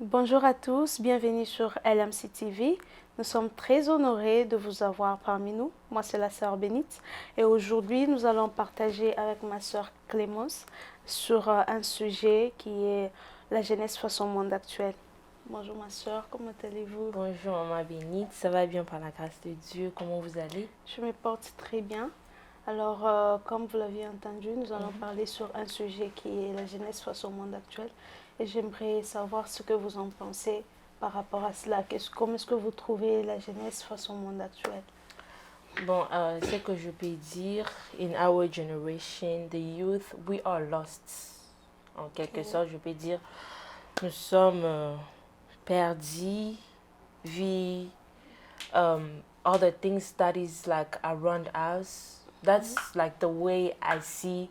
Bonjour à tous, bienvenue sur LMC TV. Nous sommes très honorés de vous avoir parmi nous. Moi, c'est la sœur Bénite. Et aujourd'hui, nous allons partager avec ma sœur Clémence sur un sujet qui est la jeunesse face au monde actuel. Bonjour ma sœur, comment allez-vous? Bonjour maman Bénite, ça va bien par la grâce de Dieu, comment vous allez? Je me porte très bien. Alors, comme vous l'avez entendu, nous allons parler sur un sujet qui est la jeunesse face au monde actuel. Et j'aimerais savoir ce que vous en pensez par rapport à cela. Comment est-ce que vous trouvez la jeunesse face au monde actuel? Bon, ce que je peux dire, in our generation, the youth, we are lost. En quelque sorte, je peux dire, nous sommes perdus, vu all the things that is like around us. That's like the way I see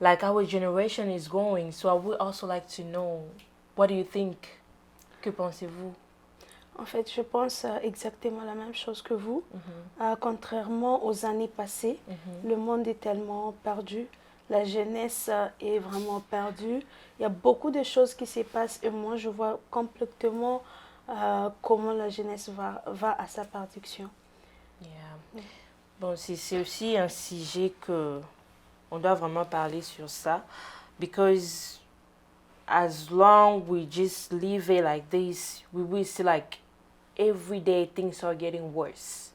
like our generation is going. So I would also like to know, what do you think? Que pensez-vous? En fait, je pense exactement la même chose que vous. Contrairement aux années passées, le monde est tellement perdu. La jeunesse est vraiment perdue. Il y a beaucoup de choses qui se passent et moi, je vois complètement comment la jeunesse va à sa perdition. Yeah. Bon, c'est aussi un sujet que on doit vraiment parler sur ça, because as long we just live it like this, we will see like every day things are getting worse.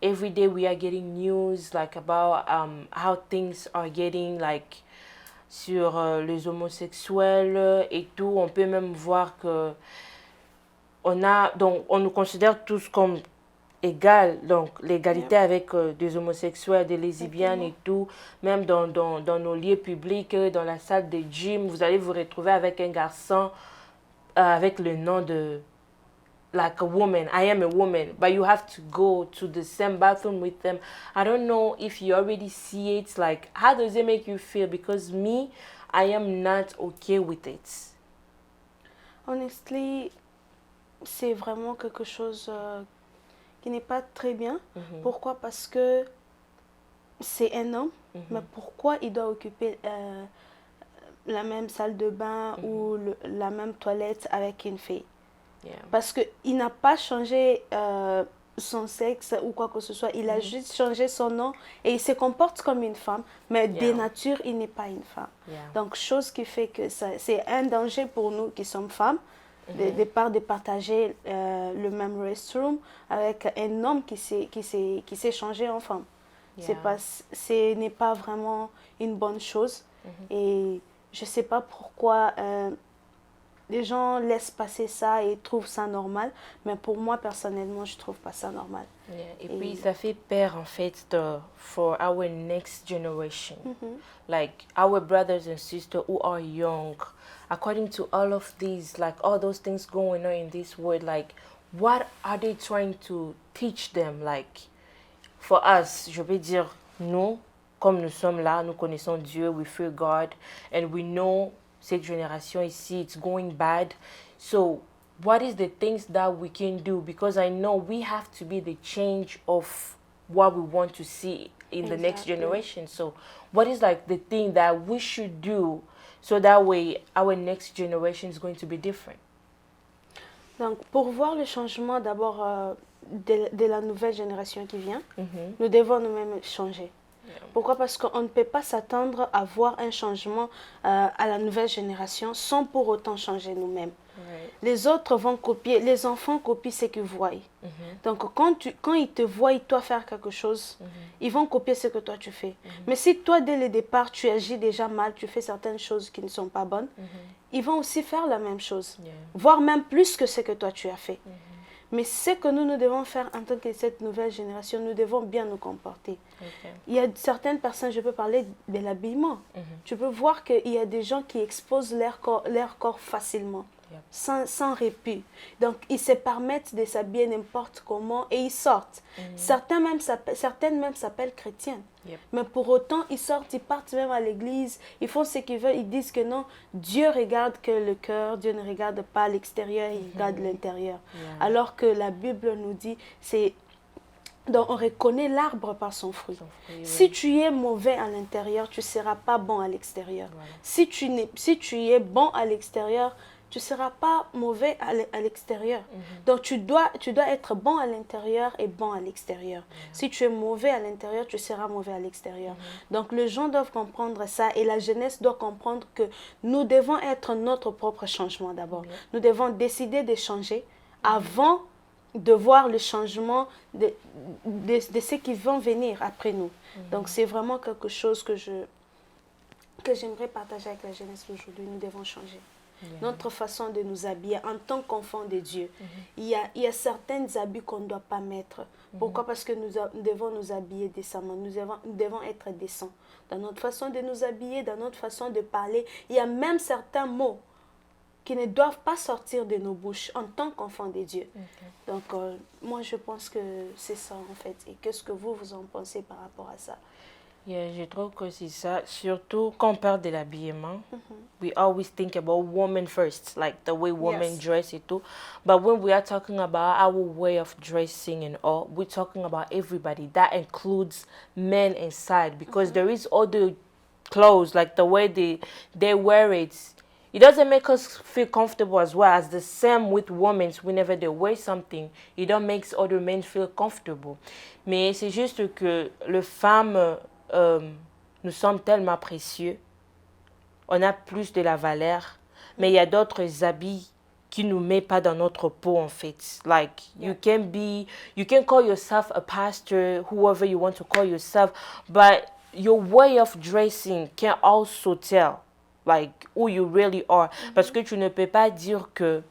Every day we are getting news like about how things are getting like sur les homosexuels et tout. On peut même voir que on nous considère tous comme égal, donc l'égalité avec des homosexuels, des lesbiennes et tout, même dans nos lieux publics, dans la salle de gym, vous allez vous retrouver avec un garçon avec le nom de like a woman. I am a woman, but you have to go to the same bathroom with them. I don't know if you already see it, like how does it make you feel? Because me, I am not okay with it. Honestly, c'est vraiment quelque chose qui n'est pas très bien. Pourquoi? Parce que c'est un homme, mais pourquoi il doit occuper la même salle de bain ou la même toilette avec une fille? Yeah. Parce qu'il n'a pas changé son sexe ou quoi que ce soit, il a juste changé son nom et il se comporte comme une femme, mais de nature, il n'est pas une femme. Yeah. Donc, chose qui fait que c'est un danger pour nous qui sommes femmes, de partager le même restroom avec un homme qui s'est changé en femme. Yeah. Ce n'est pas vraiment une bonne chose. Et je ne sais pas pourquoi les gens laissent passer ça et trouvent ça normal. Mais pour moi, personnellement, je ne trouve pas ça normal. Yeah. Et puis, ça fait peur, en fait, for our next generation. Like, our brothers and sisters who are young, according to all of these, like, all those things going on in this world, like, what are they trying to teach them? Like, for us, je vais dire, nous, comme nous sommes là, nous connaissons Dieu, we fear God, and we know cette génération ici, it's going bad. So, what is the things that we can do? Because I know we have to be the change of what we want to see in the next generation. So, what is like the thing that we should do so that way our next generation is going to be different? Donc, pour voir le changement d'abord de la nouvelle génération qui vient, nous devons nous-mêmes changer. Pourquoi? Parce qu'on ne peut pas s'attendre à voir un changement à la nouvelle génération sans pour autant changer nous-mêmes. Les autres vont copier, les enfants copient ce qu'ils voient. Donc quand ils te voient toi faire quelque chose, ils vont copier ce que toi tu fais. Mais si toi dès le départ tu agis déjà mal, tu fais certaines choses qui ne sont pas bonnes, ils vont aussi faire la même chose, voire même plus que ce que toi tu as fait. Mais ce que nous devons faire en tant que cette nouvelle génération, nous devons bien nous comporter. Il y a certaines personnes, je peux parler de l'habillement. Tu peux voir qu'il y a des gens qui exposent leur corps facilement, sans répit. Donc, ils se permettent de s'habiller n'importe comment et ils sortent. Certaines même s'appellent chrétiennes. Mais pour autant, ils sortent, ils partent même à l'église, ils font ce qu'ils veulent, ils disent que non, Dieu regarde que le cœur, Dieu ne regarde pas l'extérieur, il regarde l'intérieur. Alors que la Bible nous dit, donc on reconnaît l'arbre par son fruit. Si tu es mauvais à l'intérieur, tu ne seras pas bon à l'extérieur. Si tu es bon à l'extérieur, tu ne seras pas mauvais à l'extérieur. Donc, tu dois être bon à l'intérieur et bon à l'extérieur. Si tu es mauvais à l'intérieur, tu seras mauvais à l'extérieur. Donc, les gens doivent comprendre ça et la jeunesse doit comprendre que nous devons être notre propre changement d'abord. Nous devons décider de changer avant de voir le changement de ceux qui vont venir après nous. Donc, c'est vraiment quelque chose que j'aimerais partager avec la jeunesse d'aujourd'hui. Nous devons changer. Notre façon de nous habiller en tant qu'enfants de Dieu. Il y a certains habits qu'on ne doit pas mettre. Pourquoi? Parce que nous devons nous habiller décemment. Nous devons être décents. Dans notre façon de nous habiller, dans notre façon de parler, il y a même certains mots qui ne doivent pas sortir de nos bouches en tant qu'enfants de Dieu. Donc, moi, je pense que c'est ça, en fait. Et qu'est-ce que vous en pensez par rapport à ça? Yeah, je trouve que c'est ça. Surtout quand on parle de l'habillement, we always think about women first, like the way women dress et tout. But when we are talking about our way of dressing and all, we're talking about everybody. That includes men inside, because there is other clothes, like the way they wear it. It doesn't make us feel comfortable as well. As the same with women, whenever they wear something, it don't make other men feel comfortable. Mais c'est juste que les femmes, nous sommes tellement précieux. On a plus de la valeur. Mais il y a d'autres habits qui nous met pas dans notre peau, en fait. Like, you can call yourself a pastor, whoever you want to call yourself, but your way of dressing can also tell like who you really are. Parce que tu ne peux pas dire que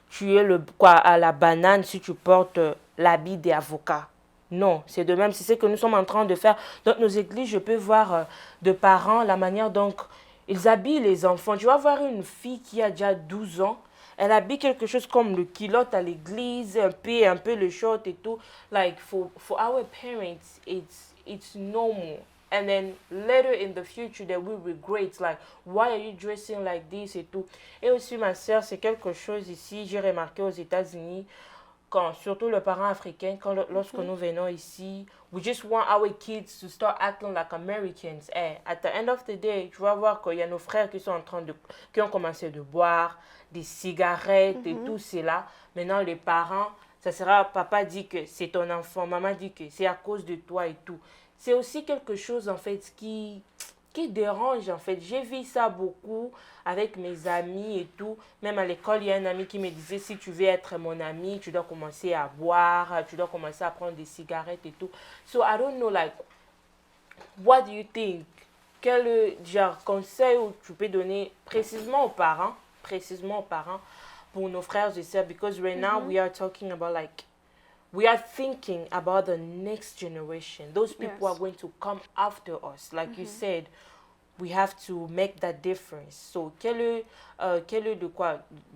tu es à la banane si tu portes l'habit des avocats. Non, c'est de même, c'est ce que nous sommes en train de faire. Dans nos églises, je peux voir de parents la manière dont ils habillent les enfants. Tu vas voir une fille qui a déjà 12 ans, elle habille quelque chose comme le culotte à l'église, un peu le short et tout. Like, for our parents, it's normal. And then later in the future, they will regret, like, why are you dressing like this et tout. Et aussi, ma soeur, c'est quelque chose ici, j'ai remarqué aux États-Unis, quand, surtout les parents africains, lorsque nous venons ici, we just want our kids to start acting like Americans. And at the end of the day, tu vas voir qu'il y a nos frères qui ont commencé de boire, des cigarettes et tout cela. Maintenant, les parents, ça sera, papa dit que c'est ton enfant, maman dit que c'est à cause de toi et tout. C'est aussi quelque chose, en fait, qui dérange, en fait. J'ai vu ça beaucoup avec mes amis et tout. Même à l'école, il y a un ami qui me disait, si tu veux être mon ami, tu dois commencer à boire, tu dois commencer à prendre des cigarettes et tout. So, I don't know, like, what do you think? Quel genre conseil tu peux donner précisément aux parents pour nos frères et sœurs? Because right now, we are talking about, like, we are thinking about the next generation. Those people are going to come after us. Like you said, we have to make that difference. So, quel est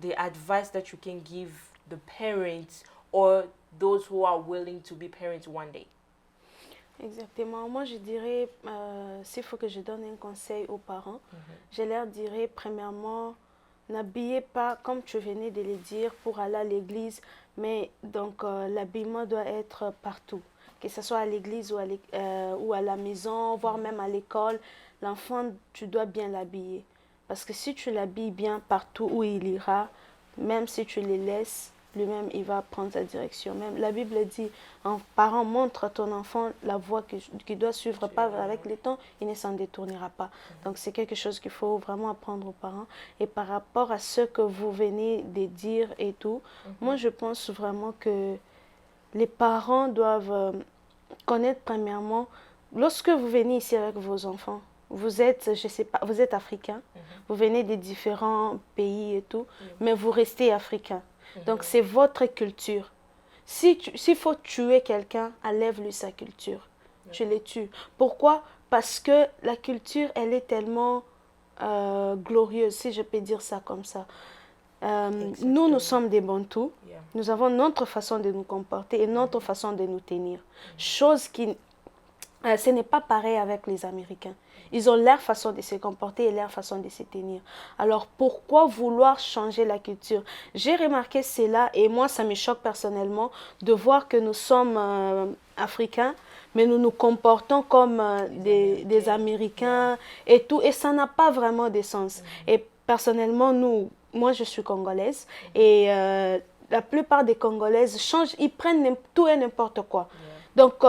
the advice that you can give the parents or those who are willing to be parents one day? Exactement. Moi, je dirais, s'il faut que je donne un conseil aux parents, je leur dirais, premièrement, n'habillez pas, comme tu venais de le dire, pour aller à l'église, mais donc l'habillement doit être partout, que ce soit à l'église ou à la maison, voire même à l'école. L'enfant, tu dois bien l'habiller. Parce que si tu l'habilles bien partout où il ira, même si tu le laisses, lui-même, il va prendre sa direction. Même la Bible dit, un parent montre à ton enfant la voie qu'il doit suivre, pas avec le temps, il ne s'en détournera pas. Donc, c'est quelque chose qu'il faut vraiment apprendre aux parents. Et par rapport à ce que vous venez de dire et tout, moi, je pense vraiment que les parents doivent connaître premièrement, lorsque vous venez ici avec vos enfants, vous êtes, je sais pas, vous êtes africain, vous venez des différents pays et tout, mais vous restez africain. Donc, c'est votre culture. S'il faut tuer quelqu'un, enlève-lui sa culture. Tu le tues. Pourquoi? Parce que la culture, elle est tellement glorieuse, si je peux dire ça comme ça. Nous sommes des Bantous. Nous avons notre façon de nous comporter et notre façon de nous tenir. Chose qui... ce n'est pas pareil avec les Américains. Ils ont leur façon de se comporter et leur façon de se tenir. Alors, pourquoi vouloir changer la culture? J'ai remarqué cela et moi, ça me choque personnellement de voir que nous sommes africains, mais nous nous comportons comme des Américains et tout. Et ça n'a pas vraiment de sens. Et personnellement, nous, moi je suis congolaise et la plupart des Congolaises changent, ils prennent tout et n'importe quoi. Donc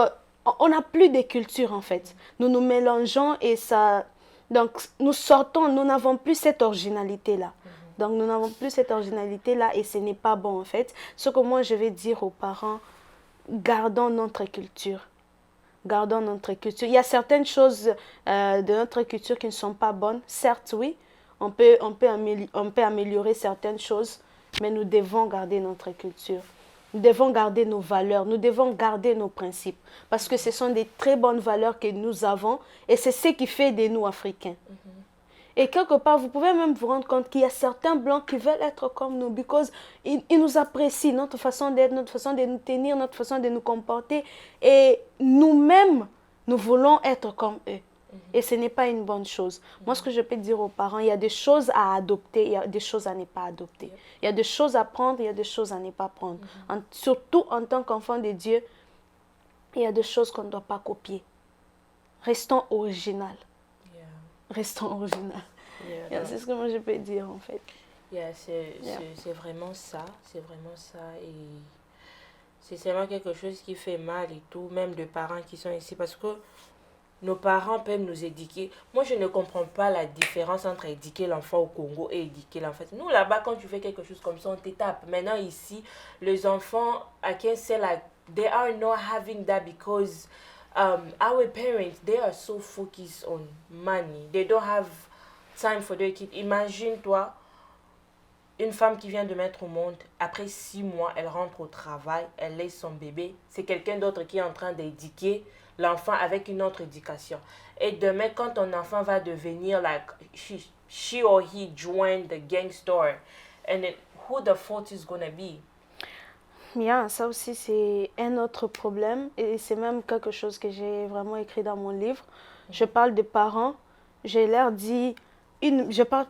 on n'a plus de culture en fait. Nous nous mélangeons et ça, donc nous sortons, nous n'avons plus cette originalité là. Donc nous n'avons plus cette originalité là et ce n'est pas bon en fait. Ce que moi je vais dire aux parents, gardons notre culture. Gardons notre culture. Il y a certaines choses de notre culture qui ne sont pas bonnes. Certes, oui, on peut améliorer certaines choses, mais nous devons garder notre culture. Nous devons garder nos valeurs, nous devons garder nos principes. Parce que ce sont des très bonnes valeurs que nous avons et c'est ce qui fait de nous Africains. Et quelque part, vous pouvez même vous rendre compte qu'il y a certains Blancs qui veulent être comme nous, parce qu'ils nous apprécient, notre façon d'être, notre façon de nous tenir, notre façon de nous comporter. Et nous-mêmes, nous voulons être comme eux. Et ce n'est pas une bonne chose. Moi, ce que je peux dire aux parents, il y a des choses à adopter, il y a des choses à ne pas adopter. Il y a des choses à prendre, il y a des choses à ne pas prendre. Surtout en tant qu'enfant de Dieu, il y a des choses qu'on ne doit pas Restons original. Restons original. C'est ce que moi je peux dire en fait. C'est vraiment ça. C'est vraiment ça. Et c'est seulement quelque chose qui fait mal et tout, même de parents qui sont ici. Parce que nos parents peuvent nous éduquer. Moi, je ne comprends pas la différence entre éduquer l'enfant au Congo et éduquer l'enfant. Nous, là-bas, quand tu fais quelque chose comme ça, on t'étape. Maintenant, ici, les enfants, I can say like, they are not having that because our parents, they are so focused on money. They don't have time for their kids. Imagine-toi, une femme qui vient de mettre au monde, après 6 mois, elle rentre au travail, elle laisse son bébé. C'est quelqu'un d'autre qui est en train d'éduquer l'enfant avec une autre éducation. Et demain, quand ton enfant va devenir, like, she or he joined the gangster, and then who the fault is gonna be? Ça aussi, c'est un autre problème. Et c'est même quelque chose que j'ai vraiment écrit dans mon livre. Je parle des parents. Je leur dis, je parle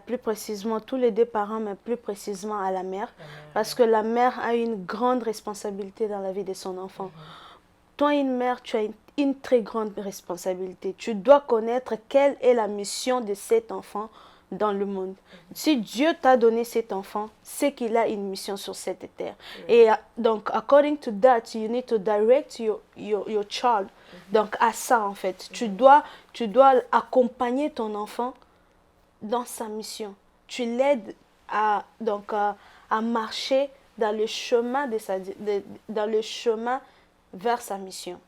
plus précisément, tous les deux parents, mais plus précisément à la mère. Parce que la mère a une grande responsabilité dans la vie de son enfant. Toi, une mère, tu as une très grande responsabilité. Tu dois connaître quelle est la mission de cet enfant dans le monde. Si Dieu t'a donné cet enfant, c'est qu'il a une mission sur cette terre. Et donc, according to that, you need to direct your child. Donc, à ça, en fait. Tu dois accompagner ton enfant dans sa mission. Tu l'aides à marcher dans le chemin, dans le chemin vers sa mission.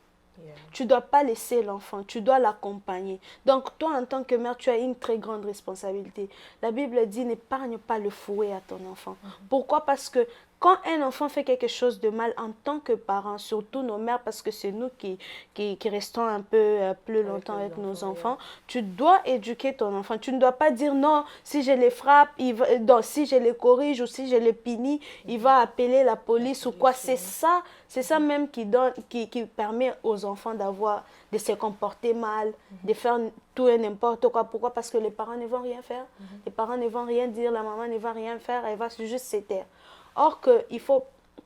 Tu ne dois pas laisser l'enfant, tu dois l'accompagner. Donc toi, en tant que mère, tu as une très grande responsabilité. La Bible dit, n'épargne pas le fouet à ton enfant. Pourquoi? Parce que quand un enfant fait quelque chose de mal, en tant que parents, surtout nos mères, parce que c'est nous qui restons un peu plus longtemps avec nos enfants, tu dois éduquer ton enfant. Tu ne dois pas dire non, si je les frappe, si je les corrige ou si je les punis, il va appeler la police ou quoi. C'est ça même qui permet aux enfants de se comporter mal, de faire tout et n'importe quoi. Pourquoi? Parce que les parents ne vont rien faire. Les parents ne vont rien dire, la maman ne va rien faire, elle va juste se taire. Or que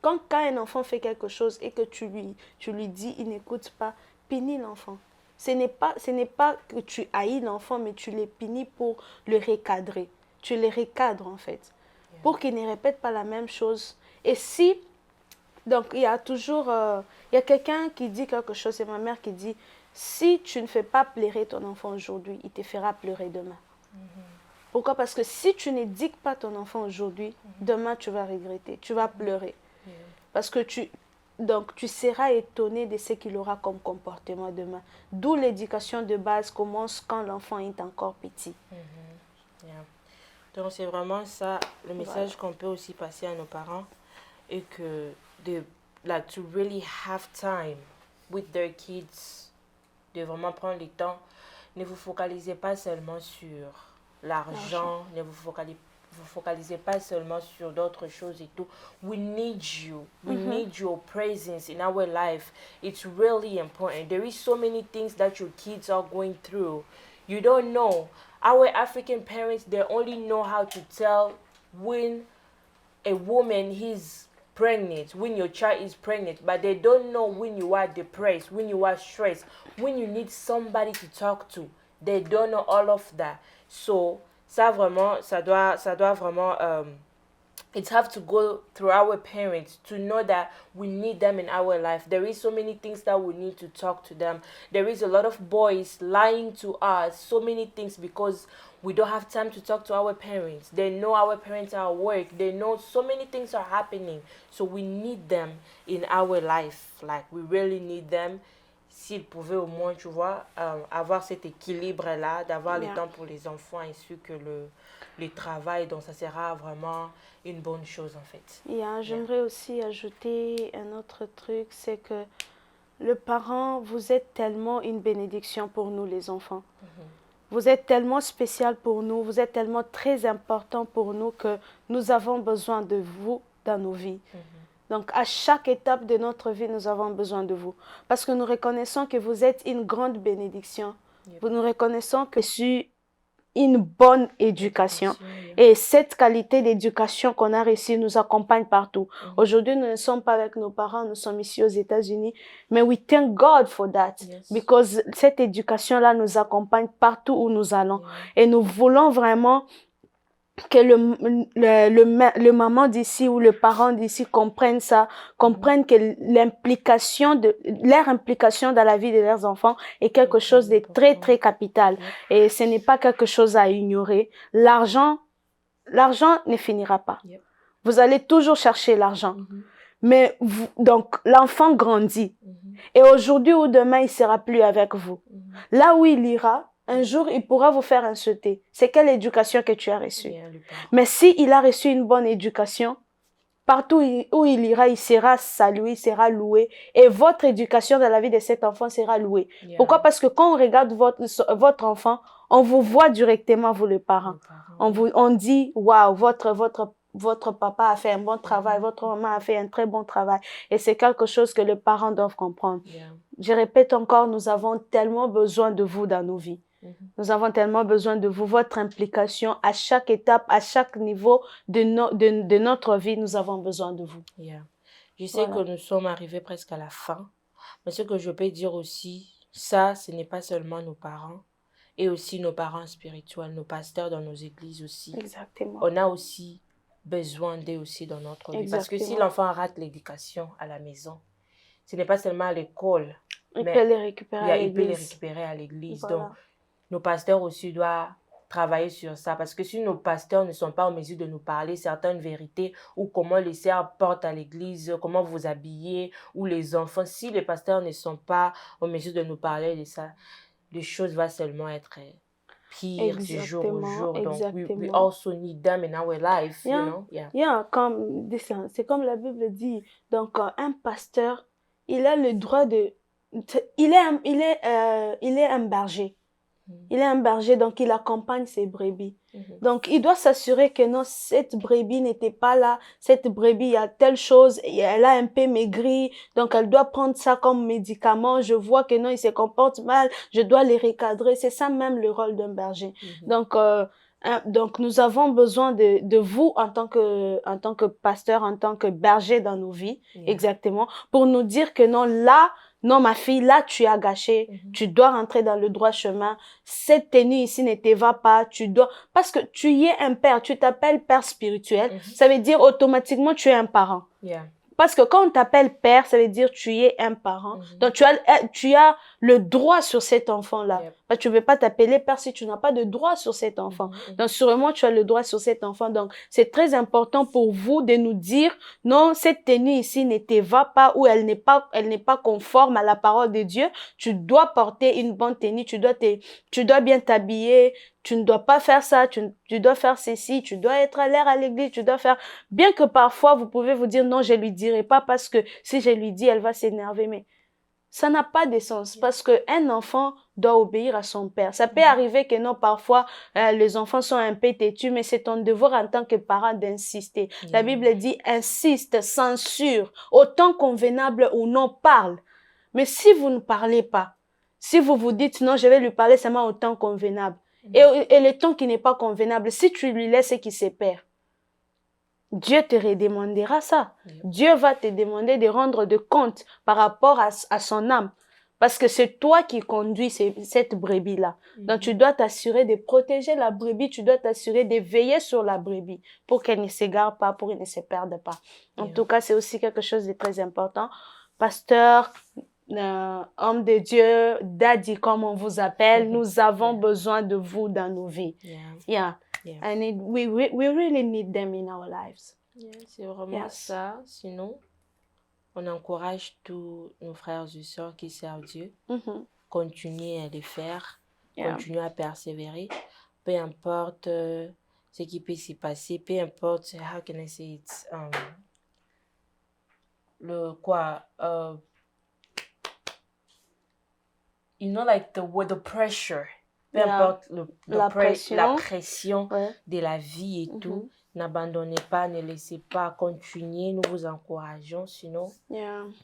quand un enfant fait quelque chose et que tu lui dis, il n'écoute pas, punis l'enfant. Ce n'est pas que tu haïs l'enfant, mais tu le punis pour le recadrer. Tu le recadres en fait, pour qu'il ne répète pas la même chose. Et donc il y a toujours, il y a quelqu'un qui dit quelque chose, c'est ma mère qui dit, si tu ne fais pas pleurer ton enfant aujourd'hui, il te fera pleurer demain. Pourquoi? Parce que si tu n'éduques pas ton enfant aujourd'hui, demain tu vas regretter, tu vas pleurer. Parce que tu seras étonné de ce qu'il aura comme comportement demain. D'où l'éducation de base commence quand l'enfant est encore petit. Donc c'est vraiment ça, le message qu'on peut aussi passer à nos parents, et que to really have time with their kids, de vraiment prendre le temps. Ne vous focalisez pas seulement sur l'argent, ne vous focalisez pas seulement sur d'autres choses et tout. We need you. We need your presence in our life. It's really important. There is so many things that your kids are going through. You don't know. Our African parents, they only know how to tell when a woman is pregnant, when your child is pregnant, but they don't know when you are depressed, when you are stressed, when you need somebody to talk to. They don't know all of that. So ça vraiment, ça doit vraiment it have to go through our parents to know that we need them in our life. There is so many things that we need to talk to them. There is a lot of boys lying to us, so many things because we don't have time to talk to our parents. They know our parents are at work. They know so many things are happening. So we need them in our life. Like, we really need them. S'ils pouvaient au moins, tu vois, avoir cet équilibre-là, d'avoir le temps pour les enfants ainsi que le travail, donc ça sera vraiment une bonne chose en fait. J'aimerais aussi ajouter un autre truc, c'est que le parent, vous êtes tellement une bénédiction pour nous les enfants. Vous êtes tellement spécial pour nous, vous êtes tellement très important pour nous que nous avons besoin de vous dans nos vies. Donc, à chaque étape de notre vie, nous avons besoin de vous. Parce que nous reconnaissons que vous êtes une grande bénédiction. Nous reconnaissons que c'est une bonne éducation. Et cette qualité d'éducation qu'on a reçue nous accompagne partout. Aujourd'hui, nous ne sommes pas avec nos parents, nous sommes ici aux États-Unis. Mais we thank God for that. Because cette éducation-là nous accompagne partout où nous allons. Et nous voulons vraiment que le maman d'ici ou le parent d'ici comprennent ça, comprennent que leur implication dans la vie de leurs enfants est quelque chose de très, très capital. Et ce n'est pas quelque chose à ignorer. L'argent ne finira pas. Vous allez toujours chercher l'argent. Mais donc, l'enfant grandit. Et aujourd'hui ou demain, il sera plus avec vous. Là où il ira, un jour, il pourra vous faire insulter. C'est quelle éducation que tu as reçue? Mais s'il a reçu une bonne éducation, partout où il ira, il sera salué, il sera loué. Et votre éducation dans la vie de cet enfant sera louée. Pourquoi? Parce que quand on regarde votre enfant, on vous voit directement, vous les parents. On dit, waouh, votre papa a fait un bon travail, votre maman a fait un très bon travail. Et c'est quelque chose que les parents doivent comprendre. Je répète encore, nous avons tellement besoin de vous dans nos vies. Nous avons tellement besoin de vous, votre implication à chaque étape, à chaque niveau de notre vie, nous avons besoin de vous. Je sais que nous sommes arrivés presque à la fin, mais ce que je peux dire aussi, ça, ce n'est pas seulement nos parents, et aussi nos parents spirituels, nos pasteurs dans nos églises aussi. Exactement. On a aussi besoin d'eux aussi dans notre vie. Parce que si l'enfant rate l'éducation à la maison, ce n'est pas seulement à l'école, il peut les récupérer à l'église. Donc, nos pasteurs aussi doivent travailler sur ça. Parce que si nos pasteurs ne sont pas en mesure de nous parler certaines vérités, ou comment les sœurs portent à l'église, comment vous habiller, ou les enfants, si les pasteurs ne sont pas en mesure de nous parler de ça, les choses vont seulement être pires du jour au jour. Donc, we also need them in our life, you know? C'est comme la Bible dit. Donc, un pasteur, il a le droit de... Il est un berger. Il est un berger, donc il accompagne ses brebis. Donc, il doit s'assurer que non, cette brebis n'était pas là. Cette brebis, il y a telle chose, elle a un peu maigri, donc elle doit prendre ça comme médicament. Je vois que non, il se comporte mal, je dois les recadrer. C'est ça même le rôle d'un berger. Donc, nous avons besoin de vous en tant que pasteur, en tant que berger dans nos vies, exactement, pour nous dire que non, là, non, ma fille, là, tu as gâché. Tu dois rentrer dans le droit chemin. Cette tenue ici ne te va pas. Parce que tu y es un père. Tu t'appelles père spirituel. Ça veut dire automatiquement tu es un parent. Parce que quand on t'appelle père, ça veut dire tu es un parent. Donc, tu as le droit sur cet enfant-là. Parce que tu ne veux pas t'appeler père si tu n'as pas de droit sur cet enfant. Donc, sûrement, tu as le droit sur cet enfant. Donc, c'est très important pour vous de nous dire, non, cette tenue ici ne te va pas ou elle n'est pas conforme à la parole de Dieu. Tu dois porter une bonne tenue. Tu dois bien t'habiller. Tu ne dois pas faire ça, tu dois faire ceci, tu dois être à l'air à l'église, tu dois faire... Bien que parfois, vous pouvez vous dire, non, je lui dirai pas parce que si je lui dis, elle va s'énerver. Mais ça n'a pas de sens parce qu'un enfant doit obéir à son père. Ça peut arriver que non, parfois, les enfants sont un peu têtus, mais c'est ton devoir en tant que parent d'insister. La Bible dit, insiste, censure, autant convenable ou non, parle. Mais si vous ne parlez pas, si vous vous dites, non, je vais lui parler seulement au temps convenable, et le temps qui n'est pas convenable, si tu lui laisses qu'il se perd, Dieu te redemandera ça. Dieu va te demander de rendre de compte par rapport à son âme. Parce que c'est toi qui conduis cette brebis-là. Donc, tu dois t'assurer de protéger la brebis, tu dois t'assurer de veiller sur la brebis pour qu'elle ne s'égare pas, pour qu'elle ne se perde pas. En tout cas, c'est aussi quelque chose de très important. Pasteur, homme de Dieu, daddy, comme on vous appelle, nous avons besoin de vous dans nos vies. Yeah. And we really need them in our lives. C'est vraiment ça. Sinon, on encourage tous nos frères et sœurs qui servent Dieu. Continuez à le faire. Continuez à persévérer. Peu importe ce qui peut s'y passer. Peu importe, how can I say it? You know, like the pressure. Peu importe la pression de la vie et tout. N'abandonnez pas, ne laissez pas, continuer, nous vous encourageons. Sinon,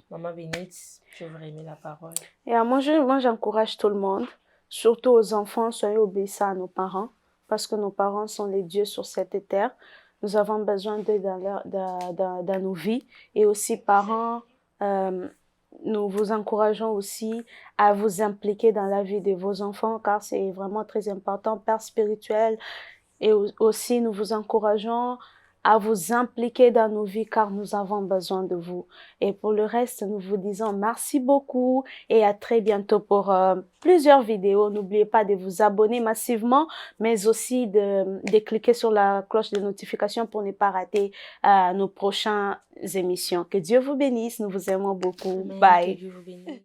Maman Bénite, je vous remets la parole. Moi, j'encourage tout le monde, surtout aux enfants, soyez obéissants à nos parents, parce que nos parents sont les dieux sur cette terre. Nous avons besoin d'eux dans nos vies. Et aussi, parents, nous vous encourageons aussi à vous impliquer dans la vie de vos enfants, car c'est vraiment très important, père spirituel. Et aussi, nous vous encourageons à vous impliquer dans nos vies car nous avons besoin de vous. Et pour le reste, nous vous disons merci beaucoup et à très bientôt pour plusieurs vidéos. N'oubliez pas de vous abonner massivement, mais aussi de cliquer sur la cloche de notification pour ne pas rater nos prochaines émissions. Que Dieu vous bénisse, nous vous aimons beaucoup. Amen. Bye. Que Dieu vous bénisse.